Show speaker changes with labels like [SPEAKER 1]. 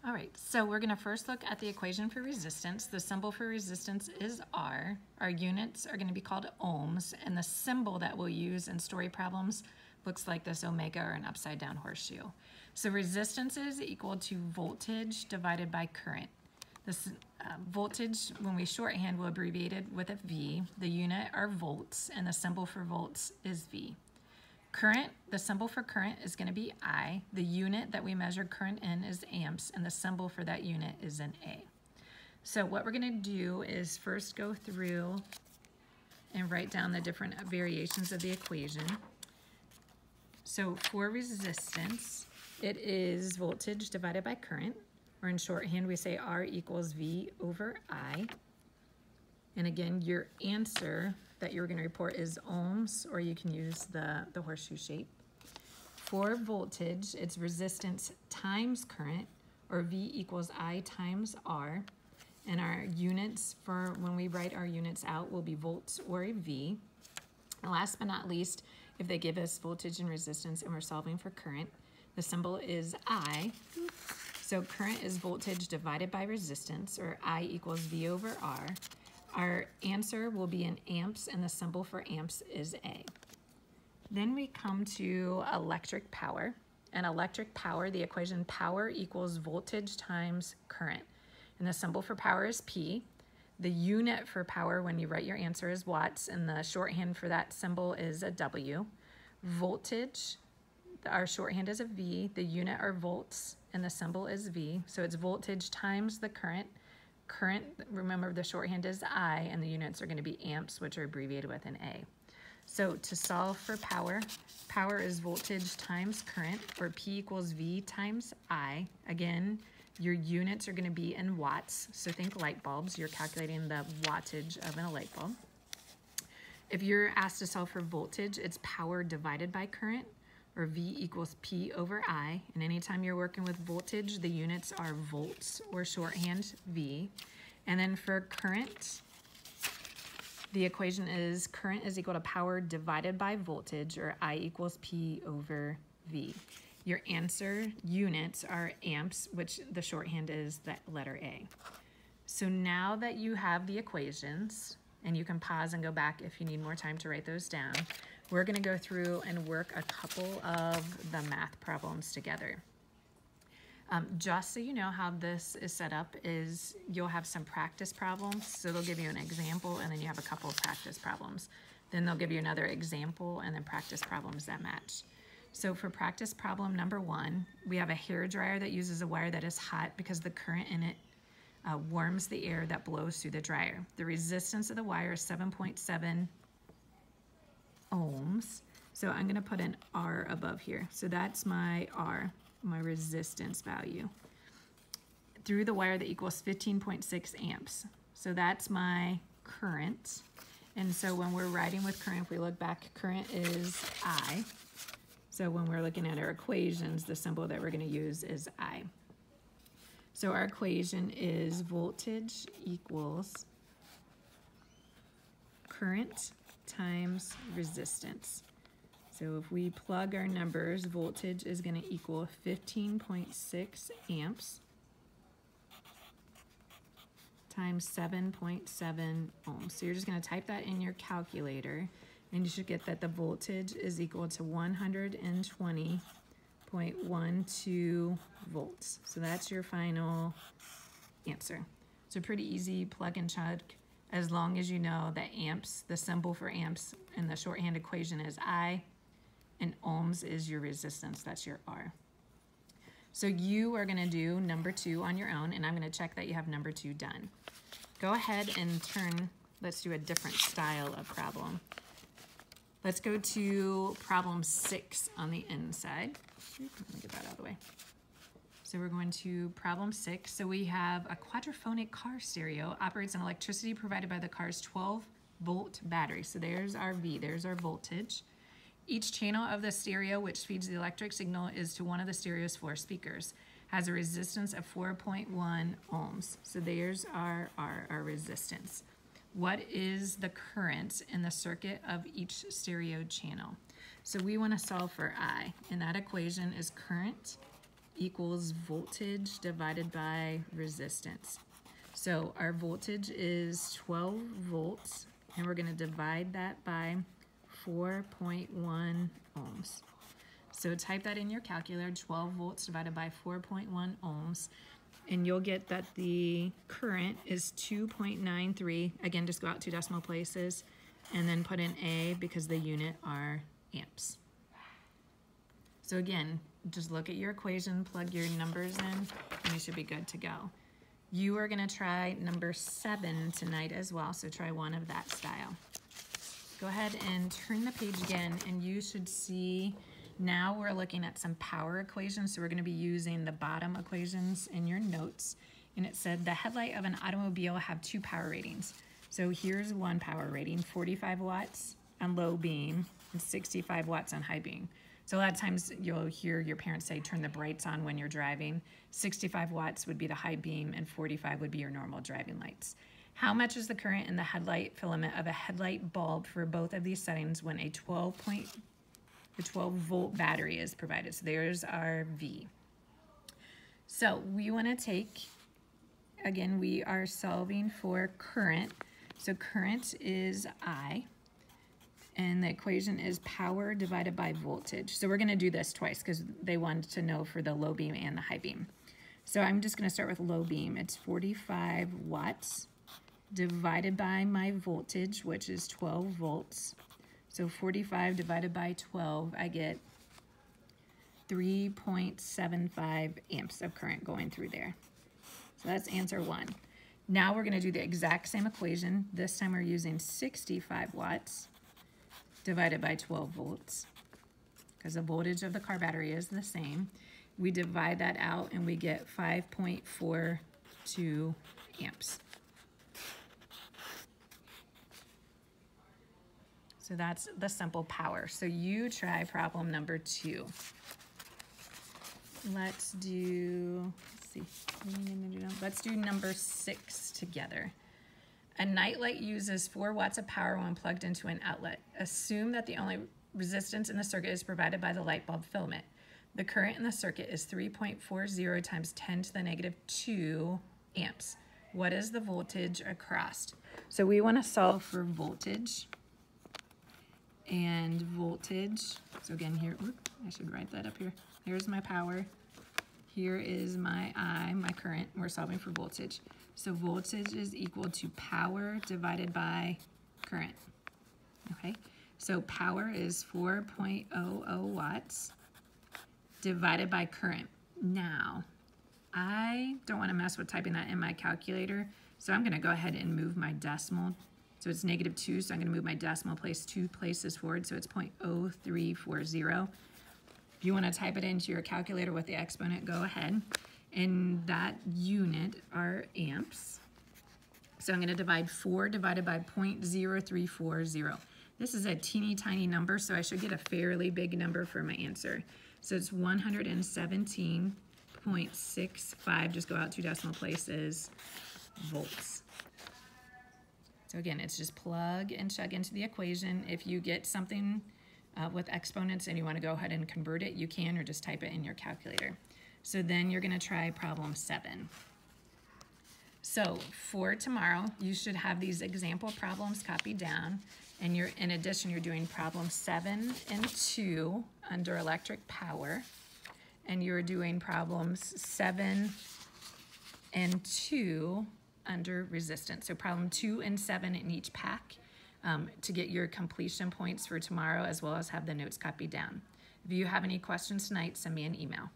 [SPEAKER 1] All right, so we're gonna first look at the equation for resistance. The symbol for resistance is R. Our units are gonna be called ohms, and the symbol that we'll use in story problems looks like this omega or an upside down horseshoe. So resistance is equal to voltage divided by current. This voltage, when we shorthand, we'll abbreviate it with a V. The unit are volts, and the symbol for volts is V. Current, the symbol for current is going to be I. The unit that we measure current in is amps, and the symbol for that unit is an A. So what we're going to do is first go through and write down the different variations of the equation. So for resistance, it is voltage divided by current, or in shorthand we say R equals V over I. And again, your answer that you're going to report is ohms, or you can use the horseshoe shape. For voltage, it's resistance times current, or V equals I times R. And our units, for when we write our units out, will be volts or a V. And last but not least, if they give us voltage and resistance and we're solving for current, the symbol is I. So current is voltage divided by resistance, or I equals V over R. Our answer will be in amps, and the symbol for amps is A. Then we come to electric power. And electric power, the equation power equals voltage times current. And the symbol for power is P. The unit for power when you write your answer is watts, and the shorthand for that symbol is a W. Voltage, our shorthand is a V. The unit are volts, and the symbol is V. So it's voltage times the current. Current, remember the shorthand is I, and the units are going to be amps, which are abbreviated with an A. So to solve for power, power is voltage times current, or P equals V times I. Again, your units are going to be in watts, so think light bulbs. You're calculating the wattage of a light bulb. If you're asked to solve for voltage, it's power divided by current, or V equals P over I. And anytime you're working with voltage, the units are volts, or shorthand V. And then for current, the equation is current is equal to power divided by voltage, or I equals P over V. Your answer units are amps, which the shorthand is that letter A. So now that you have the equations, and you can pause and go back if you need more time to write those down, we're going to go through and work a couple of the math problems together. Just so you know how this is set up is you'll have some practice problems. So they'll give you an example, and then you have a couple of practice problems. Then they'll give you another example, and then practice problems that match. So for practice problem number 1, we have a hair dryer that uses a wire that is hot because the current in it warms the air that blows through the dryer. The resistance of the wire is 7.7 ohms. So I'm going to put an R above here. So that's my R, my resistance value. Through the wire that equals 15.6 amps. So that's my current. And so when we're writing with current, if we look back, current is I. So when we're looking at our equations, the symbol that we're going to use is I. So our equation is voltage equals current times resistance. So if we plug our numbers, voltage is going to equal 15.6 amps times 7.7 ohms. So you're just going to type that in your calculator, and you should get that the voltage is equal to 120.12 volts. So that's your final answer. So pretty easy plug and chug, as long as you know that amps, the symbol for amps in the shorthand equation is I, and ohms is your resistance, that's your R. So you are going to do number 2 on your own, and I'm going to check that you have number 2 done. Go ahead and turn, let's do a different style of problem. Let's go to problem 6 on the inside. Let me get that out of the way. So we're going to problem 6. So we have a quadraphonic car stereo, operates on electricity provided by the car's 12-volt battery. So there's our V, there's our voltage. Each channel of the stereo, which feeds the electric signal, is to one of the stereo's 4 speakers. Has a resistance of 4.1 ohms. So there's our resistance. What is the current in the circuit of each stereo channel? So we want to solve for I, and that equation is current equals voltage divided by resistance. So our voltage is 12 volts, and we're going to divide that by 4.1 ohms. So type that in your calculator, 12 volts divided by 4.1 ohms, and you'll get that the current is 2.93. Again, just go out 2 decimal places, and then put in A because the unit are amps. So again, just look at your equation, plug your numbers in, and you should be good to go. You are going to try number 7 tonight as well, so try one of that style. Go ahead and turn the page again, and you should see now we're looking at some power equations. So we're going to be using the bottom equations in your notes. And it said the headlight of an automobile have 2 power ratings. So here's one power rating, 45 watts on low beam and 65 watts on high beam. So a lot of times you'll hear your parents say turn the brights on when you're driving. 65 watts would be the high beam and 45 would be your normal driving lights. How much is the current in the headlight filament of a headlight bulb for both of these settings when a 12 volt battery is provided? So there's our V. So we want to take, again, we are solving for current. So current is I. And the equation is power divided by voltage. So we're going to do this twice because they wanted to know for the low beam and the high beam. So I'm just going to start with low beam. It's 45 watts divided by my voltage, which is 12 volts. So 45 divided by 12, I get 3.75 amps of current going through there. So that's answer 1. Now we're going to do the exact same equation. This time we're using 65 watts divided by 12 volts because the voltage of the car battery is the same. We divide that out and we get 5.42 amps. So that's the simple power. So you try problem number 2. Let's do number 6 together. A nightlight uses 4 watts of power when plugged into an outlet. Assume that the only resistance in the circuit is provided by the light bulb filament. The current in the circuit is 3.40 times 10 to the negative 2 amps. What is the voltage across? So we want to solve for voltage. And voltage, so again here, I should write that up here. Here's my power. Here is my I, my current. We're solving for voltage. So voltage is equal to power divided by current. Okay, so power is 4.00 watts divided by current. Now, I don't want to mess with typing that in my calculator, so I'm going to go ahead and move my decimal. So it's -2, so I'm going to move my decimal place 2 places forward, so it's 0.0340. If you want to type it into your calculator with the exponent, go ahead. And that unit are amps. So I'm going to divide 4 divided by 0.0340. This is a teeny tiny number, so I should get a fairly big number for my answer. So it's 117.65, just go out 2 decimal places, volts. So again, it's just plug and chug into the equation. If you get something with exponents and you want to go ahead and convert it, you can, or just type it in your calculator. So then you're going to try problem 7. So for tomorrow, you should have these example problems copied down. And in addition, you're doing problem 7 and 2 under electric power. And you're doing problems 7 and 2 under resistance. So problem 2 and 7 in each pack to get your completion points for tomorrow, as well as have the notes copied down. If you have any questions tonight, send me an email.